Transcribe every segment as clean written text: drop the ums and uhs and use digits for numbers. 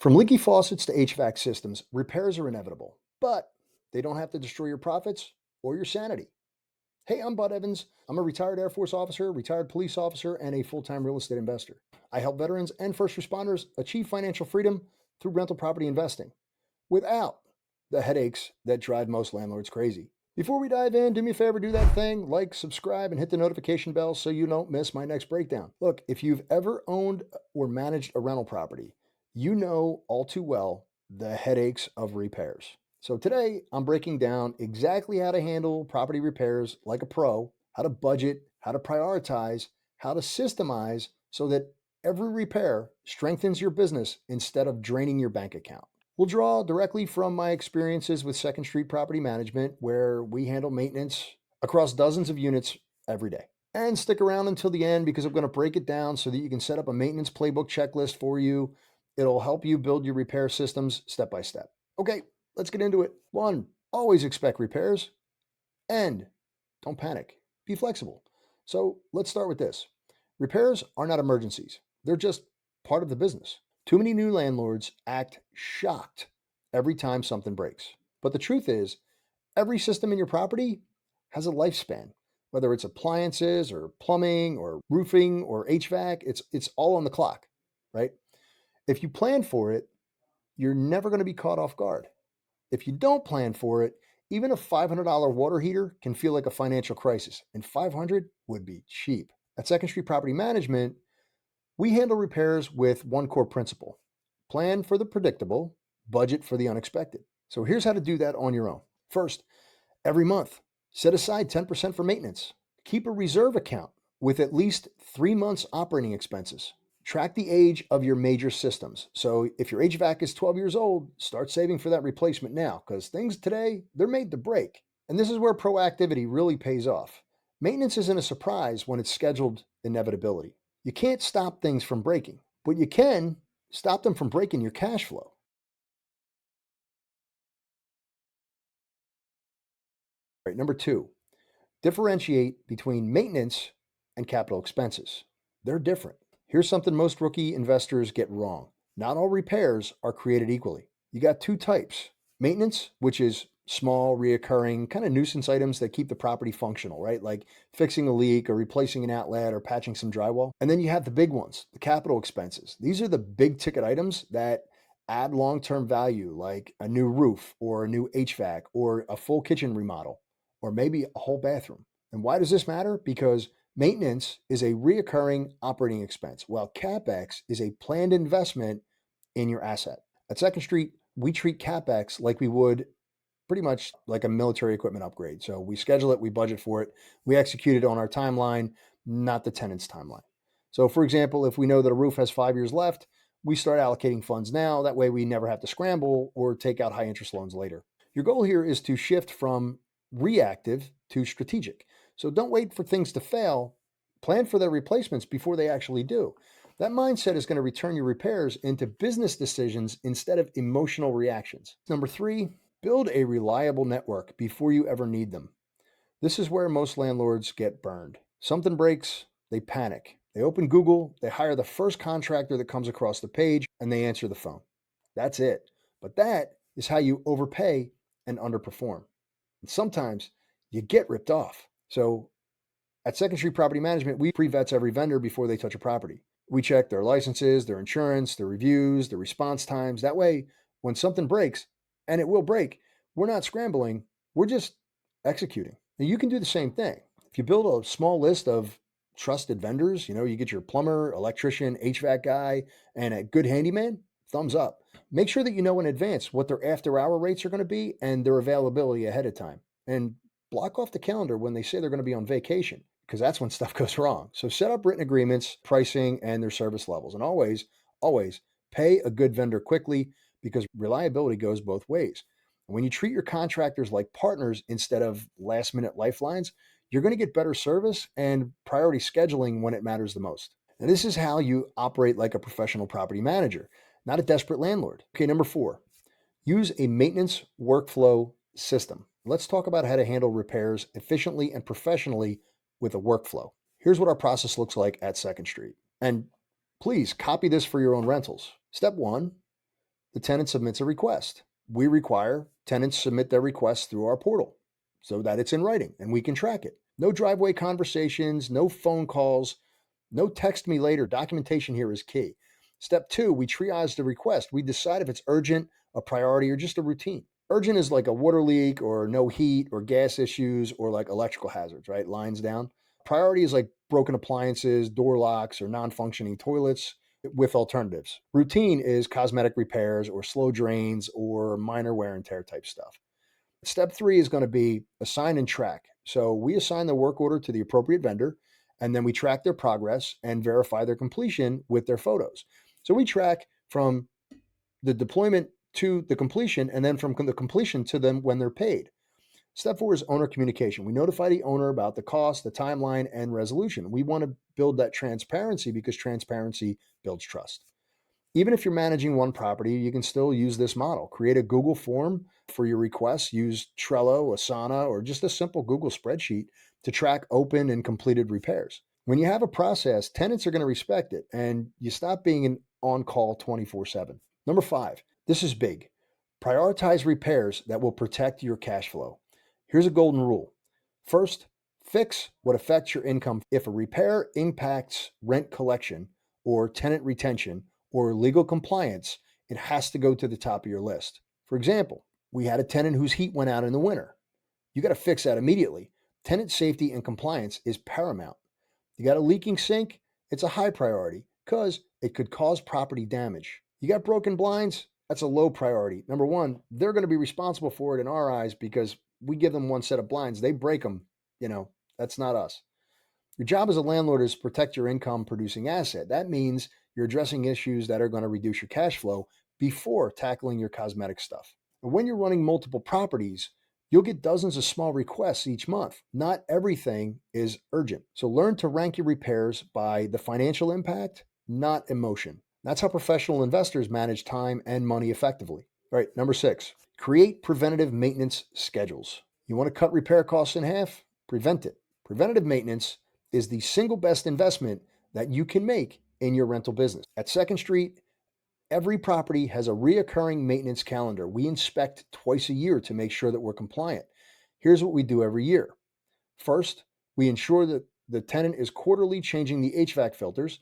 From leaky faucets to HVAC systems, repairs are inevitable, but they don't have to destroy your profits or your sanity. Hey, I'm Bud Evans. I'm a retired Air Force officer, retired police officer, and a full-time real estate investor. I help veterans and first responders achieve financial freedom through rental property investing without the headaches that drive most landlords crazy. Before we dive in, do me a favor, do that thing, like, subscribe, and hit the notification bell so you don't miss my next breakdown. Look, if you've ever owned or managed a rental property, you know all too well the headaches of repairs. So today I'm breaking down exactly how to handle property repairs like a pro, how to budget, how to prioritize, how to systemize so that every repair strengthens your business instead of draining your bank account. We'll draw directly from my experiences with Second Street Property Management, where we handle maintenance across dozens of units every day. And stick around until the end because I'm going to break it down so that you can set up a maintenance playbook checklist for you. It'll help you build your repair systems step by step. Okay, let's get into it. 1, always expect repairs, and don't panic. Be flexible. So let's start with this. Repairs are not emergencies. They're just part of the business. Too many new landlords act shocked every time something breaks. But the truth is, every system in your property has a lifespan. Whether it's appliances or plumbing or roofing or HVAC, it's all on the clock, right? If you plan for it, you're never going to be caught off guard. If you don't plan for it, even a $500 water heater can feel like a financial crisis, and $500 would be cheap. At Second Street Property Management, we handle repairs with one core principle: plan for the predictable, budget for the unexpected. So here's how to do that on your own. First, every month, set aside 10% for maintenance. Keep a reserve account with at least 3 months operating expenses. Track the age of your major systems. So if your HVAC is 12 years old, start saving for that replacement now, because things today, they're made to break. And this is where proactivity really pays off. Maintenance isn't a surprise when it's scheduled inevitability. You can't stop things from breaking, but you can stop them from breaking your cash flow. All right, number 2, differentiate between maintenance and capital expenses. They're different. Here's something most rookie investors get wrong. Not all repairs are created equally. You got 2 types: maintenance, which is small, reoccurring, kind of nuisance items that keep the property functional, right? Like fixing a leak or replacing an outlet or patching some drywall. And then you have the big ones, the capital expenses. These are the big ticket items that add long-term value, like a new roof or a new HVAC or a full kitchen remodel or maybe a whole bathroom. And why does this matter? Because maintenance is a reoccurring operating expense, while CapEx is a planned investment in your asset. At Second Street, we treat CapEx like we would pretty much like a military equipment upgrade. So we schedule it, we budget for it, we execute it on our timeline, not the tenant's timeline. So for example, if we know that a roof has 5 years left, we start allocating funds now. That way we never have to scramble or take out high interest loans later. Your goal here is to shift from reactive to strategic. So don't wait for things to fail. Plan for their replacements before they actually do. That mindset is going to return your repairs into business decisions instead of emotional reactions. Number 3, build a reliable network before you ever need them. This is where most landlords get burned. Something breaks, they panic. They open Google, they hire the first contractor that comes across the page, and they answer the phone. That's it. But that is how you overpay and underperform. And sometimes you get ripped off. So at Second Street Property Management, we pre-vets every vendor before they touch a property. We check their licenses, their insurance, their reviews, their response times. That way, when something breaks, and it will break, we're not scrambling, we're just executing. Now, you can do the same thing. If you build a small list of trusted vendors, you get your plumber, electrician, HVAC guy, and a good handyman, thumbs up. Make sure that you know in advance what their after-hour rates are going to be and their availability ahead of time. And block off the calendar when they say they're going to be on vacation, because that's when stuff goes wrong. So set up written agreements, pricing, and their service levels. And always, always pay a good vendor quickly, because reliability goes both ways. And when you treat your contractors like partners instead of last-minute lifelines, you're going to get better service and priority scheduling when it matters the most. And this is how you operate like a professional property manager, not a desperate landlord. Okay, number 4, use a maintenance workflow system. Let's talk about how to handle repairs efficiently and professionally with a workflow. Here's what our process looks like at Second Street. And please copy this for your own rentals. Step 1, the tenant submits a request. We require tenants submit their requests through our portal so that it's in writing and we can track it. No driveway conversations, no phone calls, no text me later. Documentation here is key. Step 2, we triage the request. We decide if it's urgent, a priority, or just a routine. Urgent is like a water leak or no heat or gas issues or like electrical hazards, right? Lines down. Priority is like broken appliances, door locks, or non-functioning toilets with alternatives. Routine is cosmetic repairs or slow drains or minor wear and tear type stuff. Step 3 is going to be assign and track. So we assign the work order to the appropriate vendor, and then we track their progress and verify their completion with their photos. So we track from the deployment to the completion, and then from the completion to them when they're paid. Step 4 is owner communication. We notify the owner about the cost, the timeline, and resolution. We want to build that transparency because transparency builds trust. Even if you're managing one property, you can still use this model. Create a Google form for your requests. Use Trello, Asana, or just a simple Google spreadsheet to track open and completed repairs. When you have a process, tenants are going to respect it, and you stop being an on-call 24/7. Number 5, this is big. Prioritize repairs that will protect your cash flow. Here's a golden rule. First, fix what affects your income. If a repair impacts rent collection or tenant retention or legal compliance, it has to go to the top of your list. For example, we had a tenant whose heat went out in the winter. You got to fix that immediately. Tenant safety and compliance is paramount. You got a leaking sink, it's a high priority because it could cause property damage. You got broken blinds, that's a low priority. Number one, they're going to be responsible for it in our eyes because we give them one set of blinds. They break them, that's not us. Your job as a landlord is to protect your income producing asset. That means you're addressing issues that are going to reduce your cash flow before tackling your cosmetic stuff. And when you're running multiple properties, you'll get dozens of small requests each month. Not everything is urgent. So learn to rank your repairs by the financial impact, not emotion. That's how professional investors manage time and money effectively. All right, number 6, create preventative maintenance schedules. You want to cut repair costs in half? Prevent it. Preventative maintenance is the single best investment that you can make in your rental business. At 2nd Street, every property has a reoccurring maintenance calendar. We inspect twice a year to make sure that we're compliant. Here's what we do every year. First, we ensure that the tenant is quarterly changing the HVAC filters.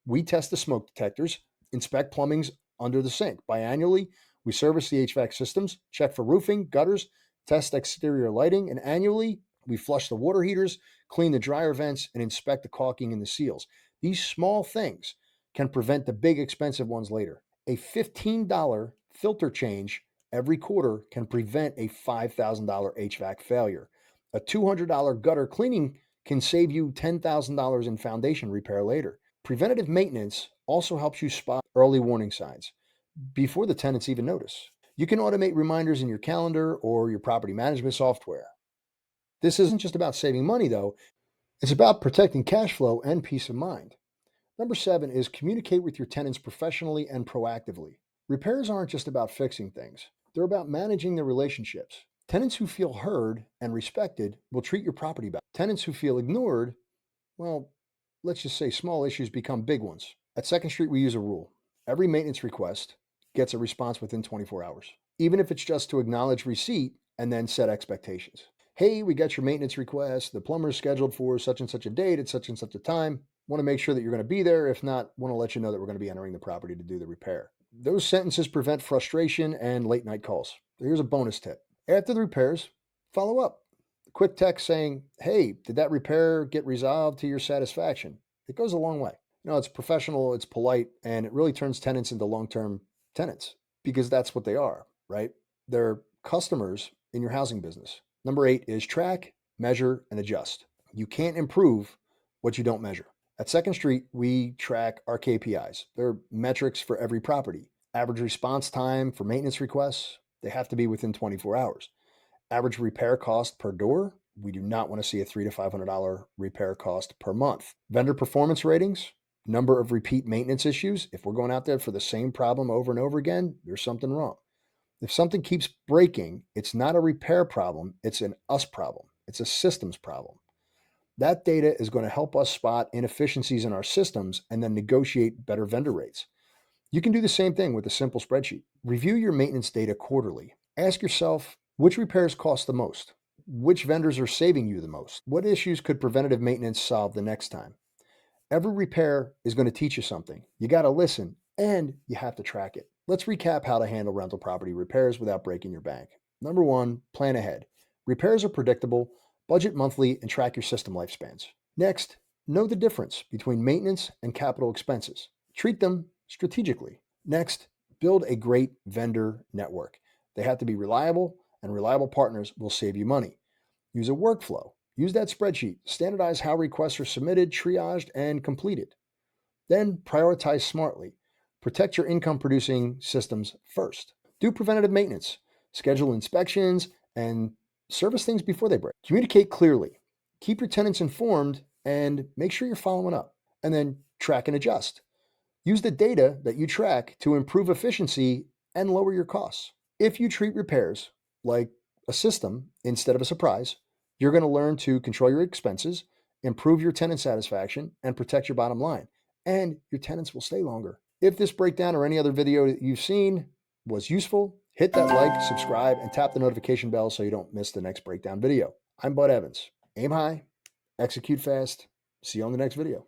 We test the smoke detectors, inspect plumbings under the sink. Biannually, we service the HVAC systems, check for roofing, gutters, test exterior lighting, and annually, we flush the water heaters, clean the dryer vents, and inspect the caulking and the seals. These small things can prevent the big expensive ones later. A $15 filter change every quarter can prevent a $5,000 HVAC failure. A $200 gutter cleaning can save you $10,000 in foundation repair later. Preventative maintenance also helps you spot early warning signs before the tenants even notice. You can automate reminders in your calendar or your property management software. This isn't just about saving money, though. It's about protecting cash flow and peace of mind. Number 7 is communicate with your tenants professionally and proactively. Repairs aren't just about fixing things. They're about managing the relationships. Tenants who feel heard and respected will treat your property better. Tenants who feel ignored, well, let's just say small issues become big ones. At 2nd Street, we use a rule. Every maintenance request gets a response within 24 hours, even if it's just to acknowledge receipt and then set expectations. Hey, we got your maintenance request. The plumber is scheduled for such and such a date at such and such a time. Want to make sure that you're going to be there. If not, want to let you know that we're going to be entering the property to do the repair. Those sentences prevent frustration and late night calls. Here's a bonus tip. After the repairs, follow up. A quick text saying, hey, did that repair get resolved to your satisfaction? It goes a long way. It's professional, it's polite, and it really turns tenants into long-term tenants because that's what they are, right? They're customers in your housing business. Number 8 is track, measure, and adjust. You can't improve what you don't measure. At 2nd Street, we track our KPIs. They're metrics for every property. Average response time for maintenance requests, they have to be within 24 hours. Average repair cost per door, we do not want to see a $300 to $500 repair cost per month. Vendor performance ratings, number of repeat maintenance issues. If we're going out there for the same problem over and over again, there's something wrong. If something keeps breaking, it's not a repair problem, it's an us problem. It's a systems problem. That data is going to help us spot inefficiencies in our systems and then negotiate better vendor rates. You can do the same thing with a simple spreadsheet. Review your maintenance data quarterly. Ask yourself, which repairs cost the most? Which vendors are saving you the most? What issues could preventative maintenance solve the next time? Every repair is going to teach you something. You got to listen and you have to track it. Let's recap how to handle rental property repairs without breaking your bank. Number one, plan ahead. Repairs are predictable, budget monthly, and track your system lifespans. Next, know the difference between maintenance and capital expenses. Treat them strategically. Next, build a great vendor network. They have to be reliable, and reliable partners will save you money. Use a workflow. Use that spreadsheet. Standardize how requests are submitted, triaged, and completed. Then prioritize smartly. Protect your income-producing systems first. Do preventative maintenance. Schedule inspections and service things before they break. Communicate clearly. Keep your tenants informed and make sure you're following up. And then track and adjust. Use the data that you track to improve efficiency and lower your costs. If you treat repairs like a system instead of a surprise, you're going to learn to control your expenses, improve your tenant satisfaction, and protect your bottom line. And your tenants will stay longer. If this breakdown or any other video that you've seen was useful, hit that like, subscribe, and tap the notification bell so you don't miss the next breakdown video. I'm Bud Evans. Aim high, execute fast. See you on the next video.